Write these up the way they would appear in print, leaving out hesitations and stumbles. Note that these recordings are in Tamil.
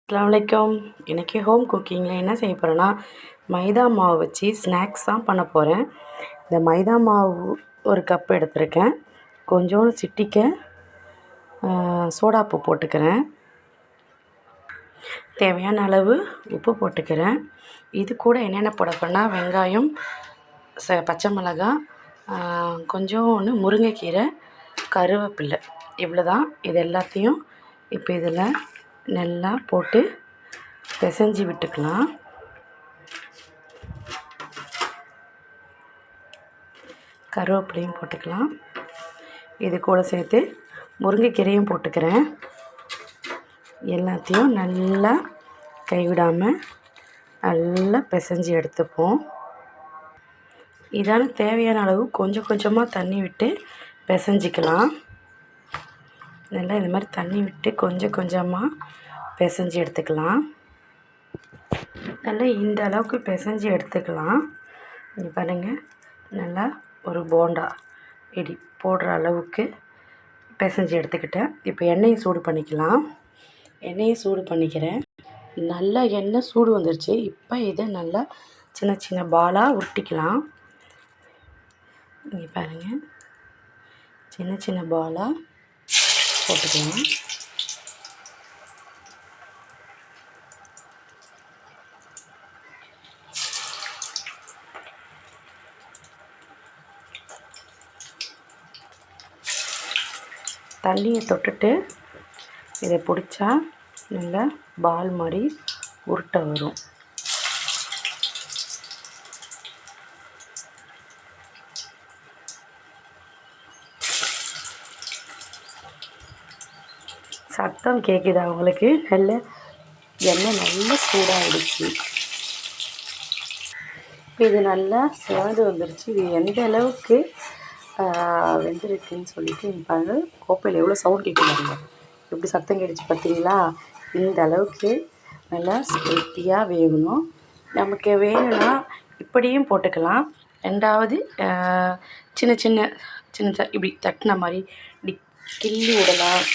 அஸ்ஸலாமு அலைக்கும். இன்றைக்கி ஹோம் குக்கிங்கில் என்ன செய்ய போகிறேன்னா, மைதா மாவு வச்சு ஸ்நாக்ஸ் தான் பண்ண போகிறேன். இந்த மைதா மாவு ஒரு கப் எடுத்திருக்கேன். கொஞ்சோண்டு சிட்டிக்க சோடாப்பு போட்டுக்கிறேன். தேவையான அளவு உப்பு போட்டுக்கிறேன். இது கூட என்னென்ன போட போகிறேன்னா, வெங்காயம், பச்சை மிளகாய், கொஞ்சோண்டு முருங்கைக்கீரை, கருவேப்பிலை, இவ்வளோ தான். இது எல்லாத்தையும் இப்போ இதில் நல்லா போட்டு பிசைஞ்சு விட்டுக்கலாம். கருவேப்பிலையும் போட்டுக்கலாம். இது கூட சேர்த்து முருங்கைக்கீரையும் போட்டுக்கிறேன். எல்லாத்தையும் நல்லா கைவிடாமல் நல்லா பிசைஞ்சு எடுத்துப்போம். இதால் தேவையான அளவு கொஞ்சம் கொஞ்சமாக தண்ணி விட்டு பிசைஞ்சிக்கலாம். நல்லா இந்த மாதிரி தண்ணி விட்டு கொஞ்சம் கொஞ்சமாக பிசைஞ்சு எடுத்துக்கலாம். நல்லா இந்த அளவுக்கு பிசைஞ்சு எடுத்துக்கலாம். இங்கே பாருங்கள், நல்லா ஒரு போண்டா இடி போடுற அளவுக்கு பிசைஞ்சு எடுத்துக்கிட்டேன். இப்போ எண்ணெயை சூடு பண்ணிக்கலாம். எண்ணெயை சூடு பண்ணிக்கிறேன். நல்லா எண்ணெய் சூடு வந்துருச்சு. இப்போ இதை நல்லா சின்ன சின்ன பாலாக உருட்டிக்கலாம். இங்கே பாருங்கள், சின்ன சின்ன பாலாக போட்டுக்கலாம். தண்ணியை தொட்டுட்டு இதை பிடிச்சா நல்லா பால் மாதிரி உருட்டை வரும். சத்தம் கேட்குதா உங்களுக்கு? நல்ல எண்ணெய் நல்லா சூடாகிடுச்சு. இப்போ இது நல்லா சிவந்து வந்துடுச்சு. இது எந்த அளவுக்கு வெந்திருக்குன்னு சொல்லிட்டு பாருங்க. கோப்பையில் எவ்வளோ சவுண்ட் கேட்குறாங்க, எப்படி சத்தம் கேட்டுச்சு பார்த்தீங்களா? இந்த அளவுக்கு நல்லா ஸ்பெட்டியாக வேகணும். நமக்கு வேணும்னா இப்படியும் போட்டுக்கலாம். ரெண்டாவது சின்ன சின்ன சின்ன இப்படி தட்டின மாதிரி இப்படி கிள்ளி விடலாம்.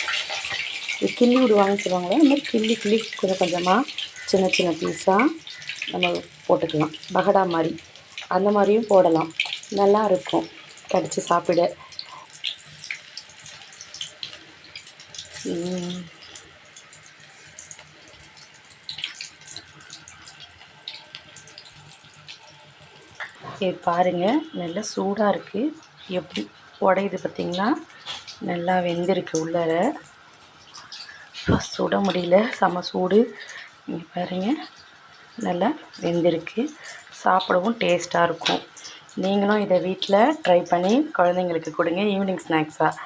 கிள்ளி விடுவாங்கன்னு சொல்லுவாங்களே, அந்த மாதிரி கிள்ளி கிள்ளி கொஞ்சம் கொஞ்சமாக சின்ன சின்ன பீஸாக நம்ம போட்டுக்கலாம். பகடா மாதிரி அந்த மாதிரியும் போடலாம். நல்லா இருக்கும் கடித்து சாப்பிட. இது பாருங்கள், நல்லா சூடாக இருக்குது. எப்படி உடையுது பார்த்திங்களா? நல்லா வெந்திருக்கு. உள்ளார சுட முடியல, செம சூடு. இங்கே பாருங்கள், நல்லா வெந்திருக்கு. சாப்பிடவும் டேஸ்ட்டாக இருக்கும். நீங்களும் இதை வீட்டில் ட்ரை பண்ணி குழந்தைங்களுக்கு கொடுங்க, ஈவினிங் ஸ்நாக்ஸாக.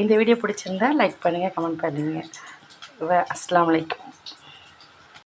இந்த வீடியோ பிடிச்சிருந்தா லைக் பண்ணுங்கள், கமெண்ட் பண்ணுங்கள். அஸ்ஸலாமு அலைக்கும்.